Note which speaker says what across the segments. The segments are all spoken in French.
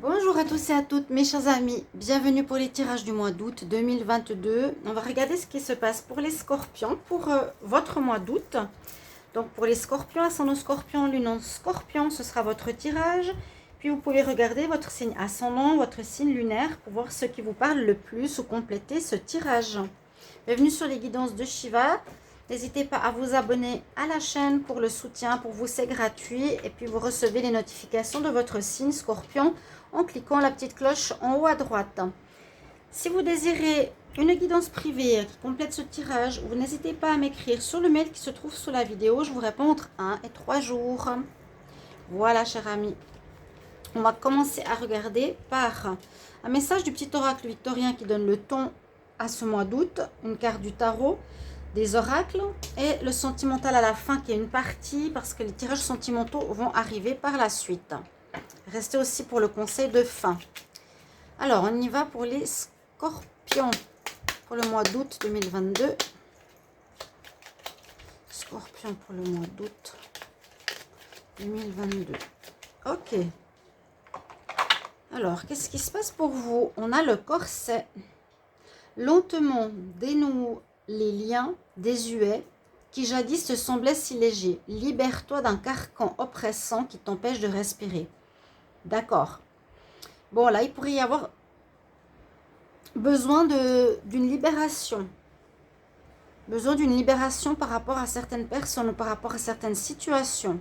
Speaker 1: Bonjour à tous et à toutes mes chers amis, bienvenue pour les tirages du mois d'août 2022. On va regarder ce qui se passe pour les scorpions pour votre mois d'août. Donc pour les scorpions, ascendant scorpion, lune en scorpion, ce sera votre tirage. Puis vous pouvez regarder votre signe ascendant, votre signe lunaire pour voir ce qui vous parle le plus ou compléter ce tirage. Bienvenue sur les guidances de Shiva. N'hésitez pas à vous abonner à la chaîne pour le soutien. Pour vous, c'est gratuit. Et puis, vous recevez les notifications de votre signe Scorpion en cliquant la petite cloche en haut à droite. Si vous désirez une guidance privée qui complète ce tirage, vous n'hésitez pas à m'écrire sur le mail qui se trouve sous la vidéo. Je vous réponds entre 1 et 3 jours. Voilà, chers amis. On va commencer à regarder par un message du petit oracle victorien qui donne le ton à ce mois d'août, une carte du tarot, des oracles et le sentimental à la fin qui est une partie parce que les tirages sentimentaux vont arriver par la suite. Restez aussi pour le conseil de fin. Alors, on y va pour les scorpions pour le mois d'août 2022. Scorpion pour le mois d'août 2022. Ok. Alors, qu'est-ce qui se passe pour vous? On a le corset. Lentement dénoue les liens désuets qui jadis te semblaient si légers. Libère-toi d'un carcan oppressant qui t'empêche de respirer. D'accord. Bon, là, il pourrait y avoir besoin d'une libération. Besoin d'une libération par rapport à certaines personnes ou par rapport à certaines situations.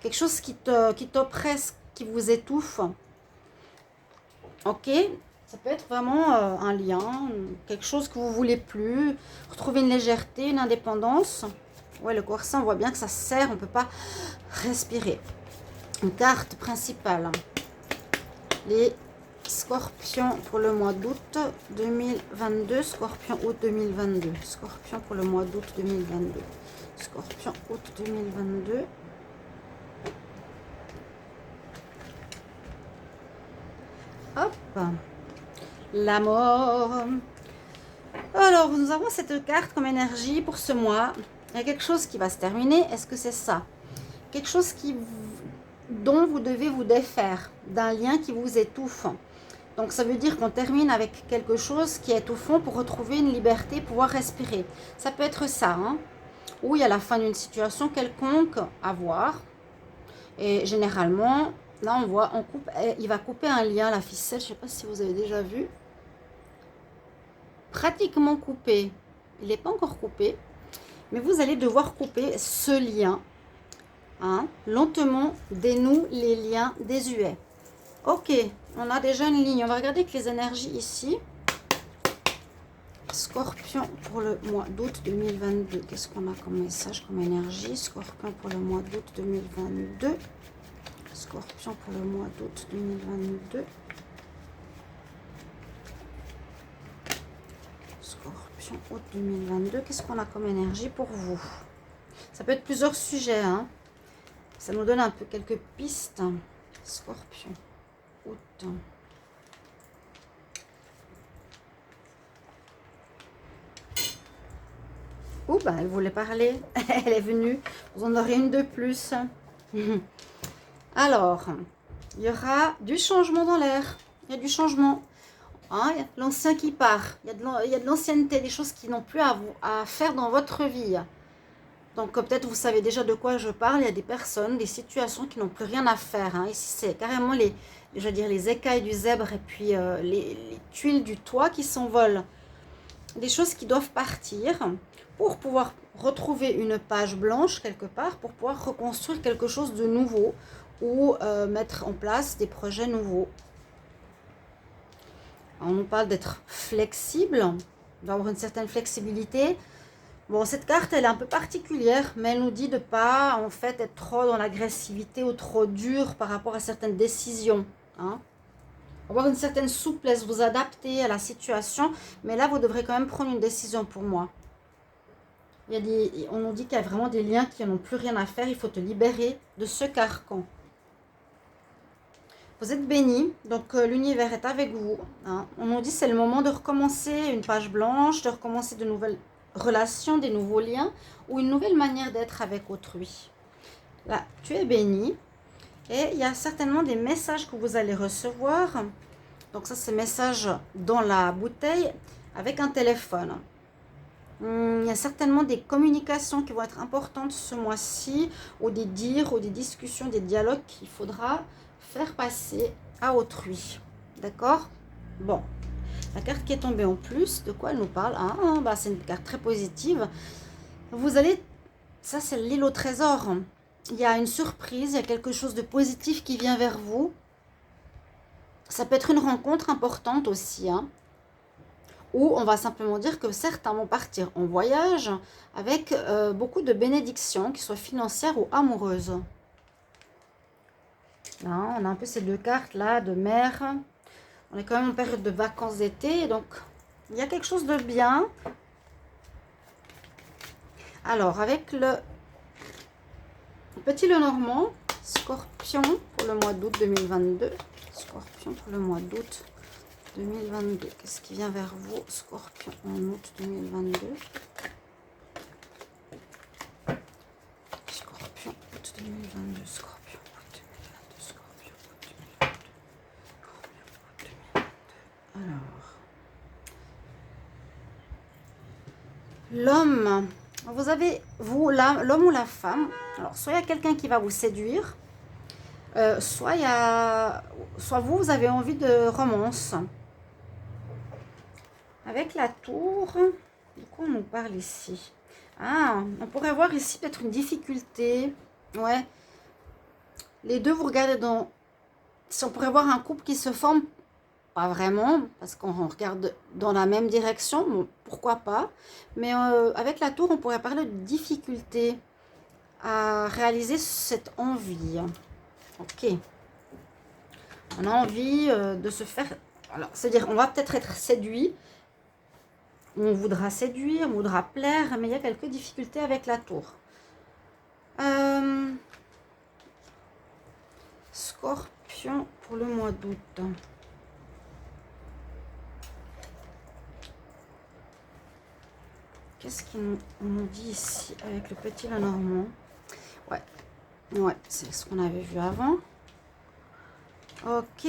Speaker 1: Quelque chose qui t'oppresse, qui vous étouffe. Ok? Ça peut être vraiment un lien, quelque chose que vous ne voulez plus, retrouver une légèreté, une indépendance. Ouais, le corset, on voit bien que ça serre, on ne peut pas respirer. Une carte principale. Les scorpions pour le mois d'août 2022. Scorpion août 2022. Scorpion pour le mois d'août 2022. Scorpion août 2022. Hop. La mort. Alors, nous avons cette carte comme énergie pour ce mois. Il y a quelque chose qui va se terminer. Est-ce que c'est ça? Quelque chose dont vous devez vous défaire, d'un lien qui vous étouffe. Donc, ça veut dire qu'on termine avec quelque chose qui est étouffant pour retrouver une liberté, pouvoir respirer. Ça peut être ça, hein? Ou il y a la fin d'une situation quelconque à voir. Et généralement, là, on voit, il va couper un lien, la ficelle. Je ne sais pas si vous avez déjà vu. Pratiquement coupé. Il n'est pas encore coupé. Mais vous allez devoir couper ce lien. Hein, lentement dénoue les liens désuets. Ok, on a déjà une ligne. On va regarder avec les énergies ici. Scorpion pour le mois d'août 2022. Qu'est-ce qu'on a comme message, comme énergie? Scorpion pour le mois d'août 2022. Scorpion pour le mois d'août 2022. Scorpion août 2022. Qu'est-ce qu'on a comme énergie pour vous? Ça peut être plusieurs sujets, hein. Ça nous donne un peu quelques pistes. Scorpion, août. Oh, bah, elle voulait parler. Elle est venue. Vous en aurez une de plus. Alors, il y aura du changement dans l'air. Il y a du changement. Hein, il y a l'ancien qui part. Il y a de l'ancienneté, des choses qui n'ont plus à faire dans votre vie. Donc peut-être vous savez déjà de quoi je parle. Il y a des personnes, des situations qui n'ont plus rien à faire. Hein. Ici, c'est carrément je veux dire, les écailles du zèbre et puis les tuiles du toit qui s'envolent. Des choses qui doivent partir pour pouvoir retrouver une page blanche quelque part, pour pouvoir reconstruire quelque chose de nouveau ou mettre en place des projets nouveaux. On nous parle d'être flexible, d'avoir une certaine flexibilité. Bon, cette carte, elle est un peu particulière, mais elle nous dit de ne pas, en fait, être trop dans l'agressivité ou trop dur par rapport à certaines décisions. Hein. Avoir une certaine souplesse, vous adapter à la situation, mais là, vous devrez quand même prendre une décision pour moi. On nous dit qu'il y a vraiment des liens qui n'ont plus rien à faire, il faut te libérer de ce carcan. Vous êtes bénis, donc l'univers est avec vous. Hein. On nous dit que c'est le moment de recommencer une page blanche, de recommencer de nouvelles relations, des nouveaux liens ou une nouvelle manière d'être avec autrui. Là, tu es béni. Et il y a certainement des messages que vous allez recevoir. Donc ça, c'est message dans la bouteille avec un téléphone. Il y a certainement des communications qui vont être importantes ce mois-ci, ou des dires, ou des discussions, des dialogues qu'il faudra faire passer à autrui. D'accord? Bon, la carte qui est tombée en plus, de quoi elle nous parle? Bah, c'est une carte très positive. Vous allez, ça c'est l'île au trésor. Il y a une surprise, il y a quelque chose de positif qui vient vers vous. Ça peut être une rencontre importante aussi, hein. Ou on va simplement dire que certains vont partir en voyage avec beaucoup de bénédictions, qu'ils soient financières ou amoureuses. Là, on a un peu ces deux cartes là de mer. On est quand même en période de vacances d'été, donc il y a quelque chose de bien. Alors, avec le petit Lenormand, Scorpion pour le mois d'août 2022. Scorpion pour le mois d'août 2022. Qu'est-ce qui vient vers vous, Scorpion, en août 2022? Scorpion, août 2022, Scorpion, août 2022, Scorpion, août 2022, Scorpion, août 2022. Alors, l'homme, vous avez, vous, l'homme ou la femme, alors soit il y a quelqu'un qui va vous séduire, soit vous avez envie de romance. Avec la tour, de quoi on nous parle ici? Ah, on pourrait voir ici peut-être une difficulté. Ouais. Les deux, vous regardez dans... Si on pourrait voir un couple qui se forme, pas vraiment, parce qu'on regarde dans la même direction, bon, pourquoi pas. Mais avec la tour, on pourrait parler de difficulté à réaliser cette envie. Ok. On a envie de se faire... Alors, c'est-à-dire, on va peut-être être séduit. On voudra séduire, on voudra plaire, mais il y a quelques difficultés avec la tour. Scorpion pour le mois d'août. Qu'est-ce qu'il nous dit ici avec le petit Lenormand? Ouais, c'est ce qu'on avait vu avant. Ok.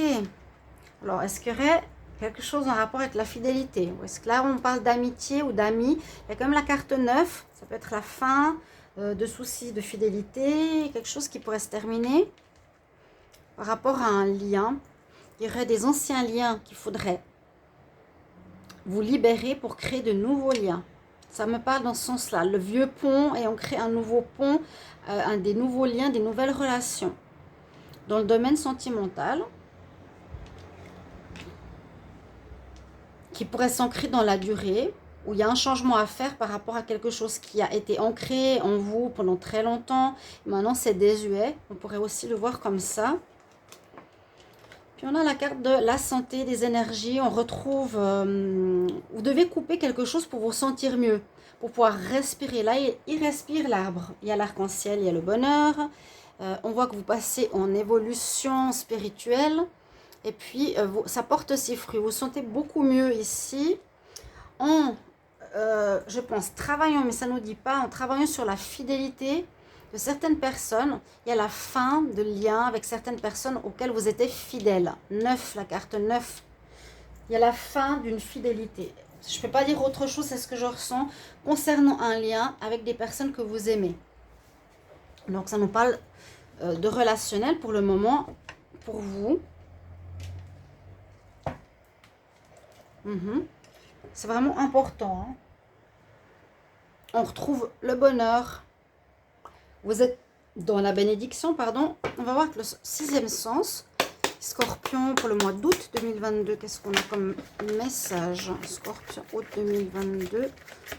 Speaker 1: Alors, est-ce qu'il y aurait quelque chose en rapport avec la fidélité? Ou est-ce que là, on parle d'amitié ou d'amis? Il y a quand même la carte 9. Ça peut être la fin de soucis de fidélité. Quelque chose qui pourrait se terminer par rapport à un lien. Il y aurait des anciens liens qu'il faudrait vous libérer pour créer de nouveaux liens. Ça me parle dans ce sens-là. Le vieux pont et on crée un nouveau pont, des nouveaux liens, des nouvelles relations. Dans le domaine sentimental, qui pourrait s'ancrer dans la durée, où il y a un changement à faire par rapport à quelque chose qui a été ancré en vous pendant très longtemps. Maintenant, c'est désuet. On pourrait aussi le voir comme ça. Puis on a la carte de la santé, des énergies. On retrouve... vous devez couper quelque chose pour vous sentir mieux, pour pouvoir respirer. Là, il respire l'arbre. Il y a l'arc-en-ciel, il y a le bonheur. On voit que vous passez en évolution spirituelle. Et puis, ça porte ses fruits. Vous vous sentez beaucoup mieux ici en, je pense, travaillant, mais ça ne nous dit pas, en travaillant sur la fidélité de certaines personnes. Il y a la fin de lien avec certaines personnes auxquelles vous étiez fidèles. 9, la carte 9. Il y a la fin d'une fidélité. Je ne peux pas dire autre chose, c'est ce que je ressens concernant un lien avec des personnes que vous aimez. Donc, ça nous parle de relationnel pour le moment, pour vous. C'est vraiment important. Hein. On retrouve le bonheur. Vous êtes dans la bénédiction, pardon. On va voir que le 6e sens. Scorpion pour le mois d'août 2022. Qu'est-ce qu'on a comme message? Scorpion août 2022.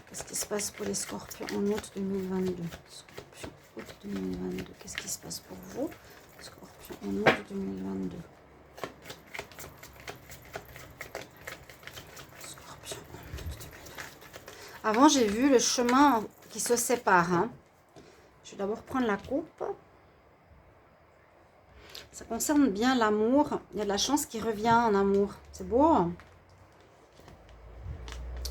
Speaker 1: Qu'est-ce qui se passe pour les scorpions en août 2022? Scorpion août 2022. Qu'est-ce qui se passe pour vous? Scorpion en août 2022. Avant, j'ai vu le chemin qui se sépare. Hein. Je vais d'abord prendre la coupe. Ça concerne bien l'amour. Il y a de la chance qui revient en amour. C'est beau. Hein.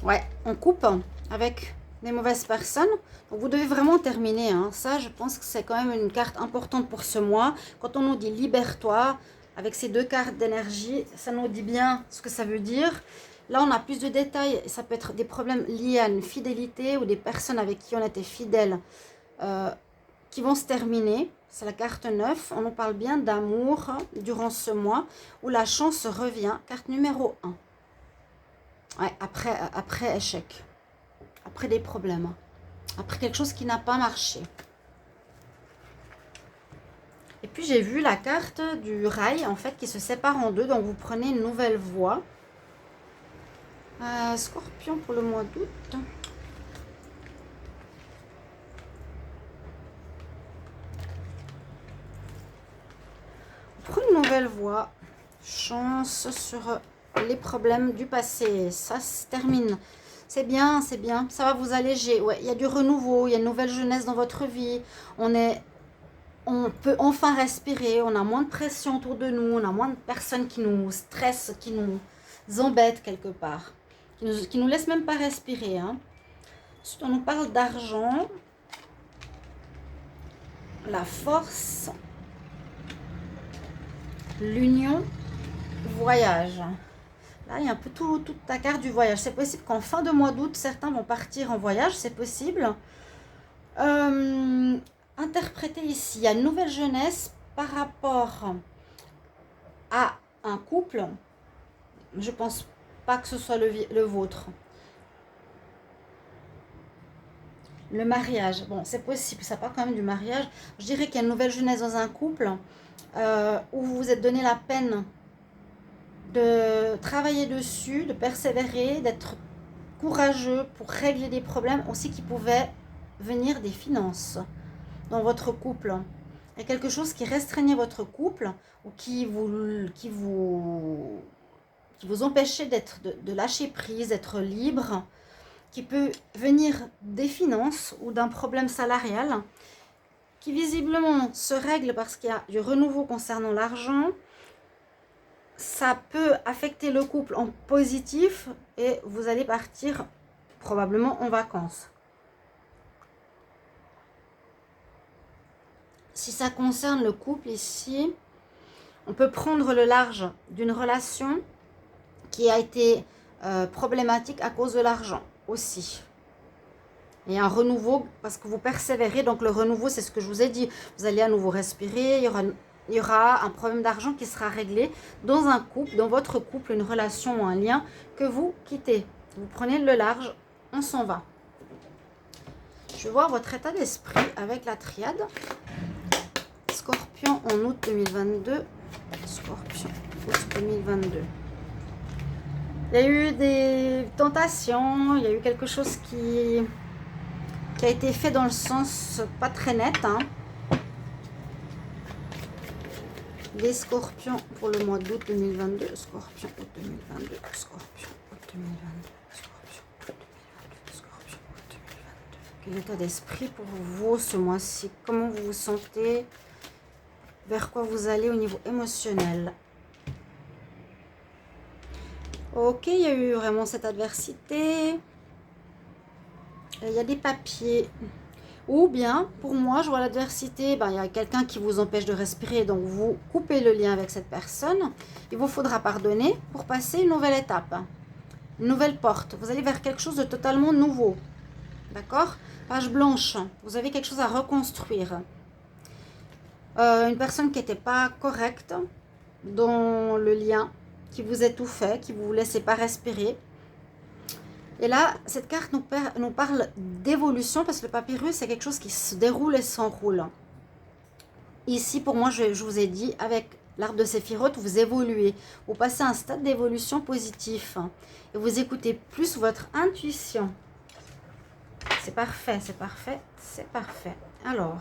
Speaker 1: Ouais, on coupe avec des mauvaises personnes. Donc vous devez vraiment terminer. Hein. Ça, je pense que c'est quand même une carte importante pour ce mois. Quand on nous dit libère-toi, avec ces deux cartes d'énergie, ça nous dit bien ce que ça veut dire. Là, on a plus de détails. Ça peut être des problèmes liés à une fidélité ou des personnes avec qui on était fidèles qui vont se terminer. C'est la carte 9. On nous parle bien d'amour durant ce mois où la chance revient. Carte numéro 1. Ouais, après échec. Après des problèmes. Après quelque chose qui n'a pas marché. Et puis j'ai vu la carte du rail en fait qui se sépare en deux. Donc vous prenez une nouvelle voie. Scorpion pour le mois d'août. Pour une nouvelle voie. Chance sur les problèmes du passé. Ça se termine. C'est bien, c'est bien. Ça va vous alléger. Ouais, il y a du renouveau, il y a une nouvelle jeunesse dans votre vie. On peut enfin respirer. On a moins de pression autour de nous. On a moins de personnes qui nous stressent, qui nous embêtent quelque part. Qui nous laissent même pas respirer. Hein. Ensuite, on nous parle d'argent. La force. L'union. Voyage. Là, il y a un peu toute ta carte du voyage. C'est possible qu'en fin de mois d'août, certains vont partir en voyage. C'est possible. Interpréter ici, il y a une nouvelle jeunesse par rapport à un couple. Je pense pas que ce soit le vôtre. Le mariage, bon, c'est possible, ça part quand même du mariage. Je dirais qu'il y a une nouvelle jeunesse dans un couple où vous vous êtes donné la peine de travailler dessus, de persévérer, d'être courageux pour régler des problèmes aussi qui pouvaient venir des finances dans votre couple. Il y a quelque chose qui restreignait votre couple ou qui vous empêchait de lâcher prise, d'être libre, qui peut venir des finances ou d'un problème salarial qui visiblement se règle parce qu'il y a du renouveau concernant l'argent. Ça peut affecter le couple en positif et vous allez partir probablement en vacances. Si ça concerne le couple ici, on peut prendre le large d'une relation qui a été problématique à cause de l'argent aussi. Et un renouveau parce que vous persévérez. Donc le renouveau, c'est ce que je vous ai dit. Vous allez à nouveau respirer. Il y aura un problème d'argent qui sera réglé dans un couple, dans votre couple, une relation ou un lien que vous quittez. Vous prenez le large, on s'en va. Je vais voir votre état d'esprit avec la triade. Scorpion en août 2022. Scorpion, août 2022. Il y a eu des tentations, il y a eu quelque chose qui a été fait dans le sens pas très net. Hein. Les scorpions pour le mois d'août 2022. Scorpion août 2022. Scorpion août 2022. Scorpion août 2022. Scorpion août 2022. Quel état d'esprit pour vous ce mois-ci? Comment vous vous sentez? Vers quoi vous allez au niveau émotionnel? Ok, il y a eu vraiment cette adversité. Il y a des papiers. Ou bien, pour moi, je vois l'adversité, il y a quelqu'un qui vous empêche de respirer, donc vous coupez le lien avec cette personne. Il vous faudra pardonner pour passer une nouvelle étape, une nouvelle porte. Vous allez vers quelque chose de totalement nouveau. D'accord? Page blanche, vous avez quelque chose à reconstruire. Une personne qui n'était pas correcte dans le lien, qui vous étouffait, qui ne vous laissait pas respirer. Et là, cette carte nous parle d'évolution parce que le papyrus, c'est quelque chose qui se déroule et s'enroule. Ici, pour moi, je vous ai dit, avec l'arbre de Séphiroth, vous évoluez. Vous passez à un stade d'évolution positif. Et vous écoutez plus votre intuition. C'est parfait, c'est parfait, c'est parfait. Alors,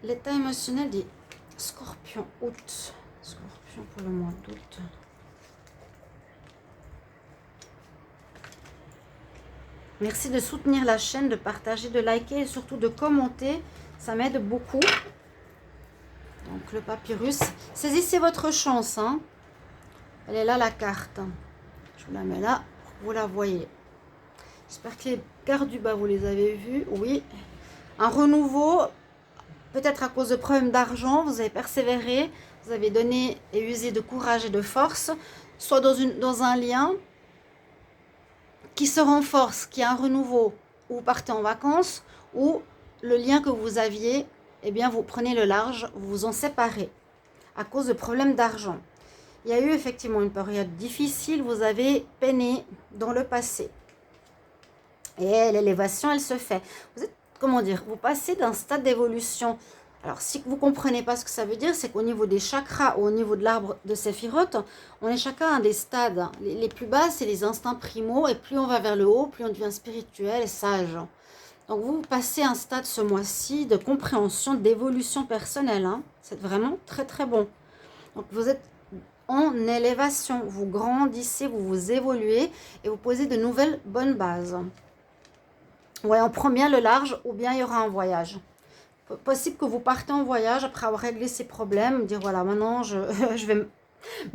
Speaker 1: l'état émotionnel des scorpions août. Scorpion pour le mois d'août. Merci de soutenir la chaîne, de partager, de liker et surtout de commenter. Ça m'aide beaucoup. Donc le papyrus. Saisissez votre chance. Hein. Elle est là la carte. Je vous la mets là pour que vous la voyez. J'espère que les cartes du bas, vous les avez vues. Oui. Un renouveau, peut-être à cause de problèmes d'argent, vous avez persévéré, vous avez donné et usé de courage et de force, soit dans un lien qui se renforce, qui a un renouveau, où vous partez en vacances, ou le lien que vous aviez, eh bien vous prenez le large, vous vous en séparez à cause de problèmes d'argent. Il y a eu effectivement une période difficile, vous avez peiné dans le passé. Et l'élévation, elle se fait. Vous êtes, comment dire, vous passez d'un stade d'évolution. Alors, si vous ne comprenez pas ce que ça veut dire, c'est qu'au niveau des chakras ou au niveau de l'arbre de Séphiroth, on est chacun à des stades. Les plus bas, c'est les instincts primaux, et plus on va vers le haut, plus on devient spirituel et sage. Donc, vous passez un stade ce mois-ci de compréhension, d'évolution personnelle. Hein. C'est vraiment très, très bon. Donc, vous êtes en élévation. Vous grandissez, vous vous évoluez et vous posez de nouvelles bonnes bases. Ouais, on prend bien le large ou bien il y aura un voyage. Possible que vous partez en voyage après avoir réglé ces problèmes, dire voilà, maintenant je vais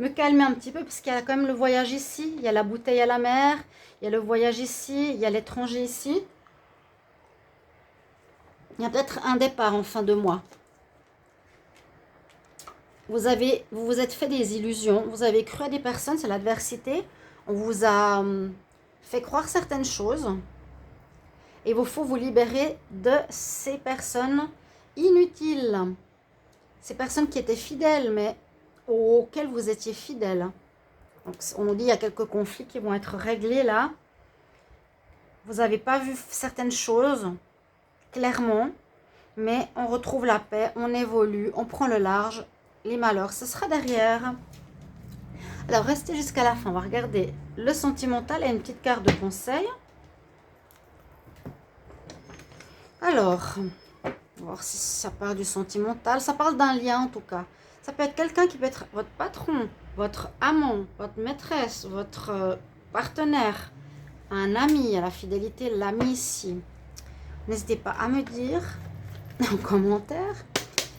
Speaker 1: me calmer un petit peu parce qu'il y a quand même le voyage ici, il y a la bouteille à la mer, il y a le voyage ici, il y a l'étranger ici. Il y a peut-être un départ en fin de mois. Vous vous êtes fait des illusions, vous avez cru à des personnes, c'est l'adversité. On vous a fait croire certaines choses. Et il faut vous libérer de ces personnes inutiles. Ces personnes qui étaient fidèles, mais auxquelles vous étiez fidèles. Donc, on nous dit qu'il y a quelques conflits qui vont être réglés là. Vous n'avez pas vu certaines choses clairement, mais on retrouve la paix, on évolue, on prend le large. Les malheurs, ce sera derrière. Alors, restez jusqu'à la fin. On va regarder le sentimental et une petite carte de conseil. Alors, on va voir si ça parle du sentimental. Ça parle d'un lien en tout cas. Ça peut être quelqu'un qui peut être votre patron, votre amant, votre maîtresse, votre partenaire, un ami, à la fidélité, l'ami ici. N'hésitez pas à me dire en commentaire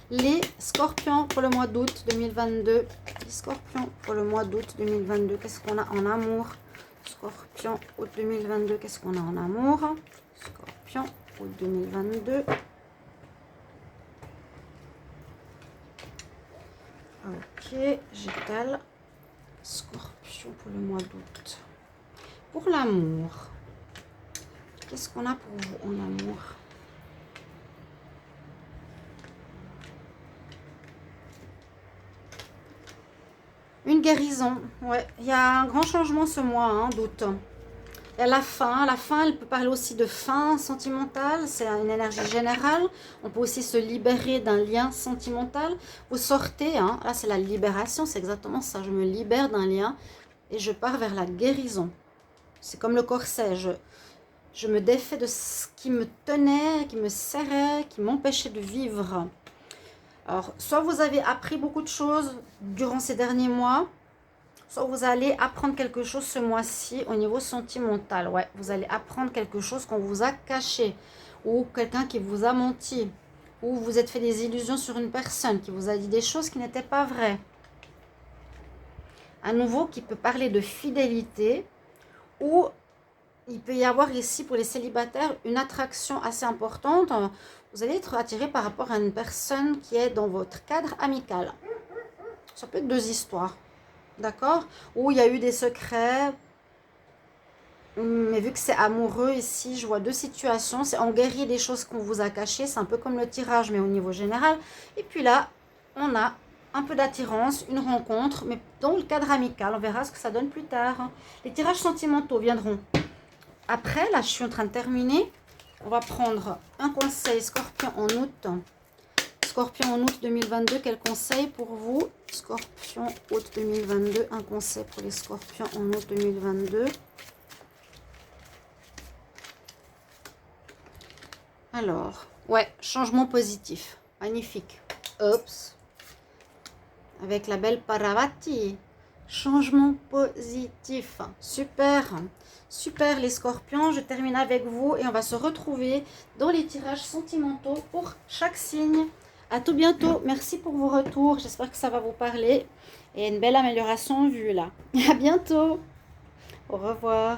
Speaker 1: les scorpions pour le mois d'août 2022. Les scorpions pour le mois d'août 2022. Qu'est-ce qu'on a en amour? Scorpion août 2022. Qu'est-ce qu'on a en amour? Scorpion août 2022. Ok, j'étale. Scorpion pour le mois d'août. Pour l'amour, qu'est-ce qu'on a pour vous en amour? Une guérison, ouais. Il y a un grand changement ce mois, hein, d'août. Il y a la fin, elle peut parler aussi de fin sentimentale, c'est une énergie générale. On peut aussi se libérer d'un lien sentimental. Vous sortez, hein, là c'est la libération, c'est exactement ça. Je me libère d'un lien et je pars vers la guérison. C'est comme le corset, je me défais de ce qui me tenait, qui me serrait, qui m'empêchait de vivre. Alors, soit vous avez appris beaucoup de choses durant ces derniers mois, soit vous allez apprendre quelque chose ce mois-ci au niveau sentimental. Ouais, vous allez apprendre quelque chose qu'on vous a caché, ou quelqu'un qui vous a menti, ou vous êtes fait des illusions sur une personne qui vous a dit des choses qui n'étaient pas vraies. À nouveau, qui peut parler de fidélité, ou il peut y avoir ici pour les célibataires une attraction assez importante. Vous allez être attiré par rapport à une personne qui est dans votre cadre amical. Ça peut être deux histoires. D'accord? Où il y a eu des secrets. Mais vu que c'est amoureux ici, je vois deux situations. C'est on guérit des choses qu'on vous a cachées. C'est un peu comme le tirage, mais au niveau général. Et puis là, on a un peu d'attirance, une rencontre, mais dans le cadre amical. On verra ce que ça donne plus tard. Les tirages sentimentaux viendront après. Là, je suis en train de terminer. On va prendre un conseil Scorpion en août. Scorpion en août 2022, quel conseil pour vous? Scorpion août 2022, un conseil pour les scorpions en août 2022. Alors, ouais, changement positif. Magnifique. Oups. Avec la belle Parvati. Changement positif. Super. Super les scorpions. Je termine avec vous et on va se retrouver dans les tirages sentimentaux pour chaque signe. À tout bientôt. Merci pour vos retours. J'espère que ça va vous parler. Et une belle amélioration en vue là. À bientôt. Au revoir.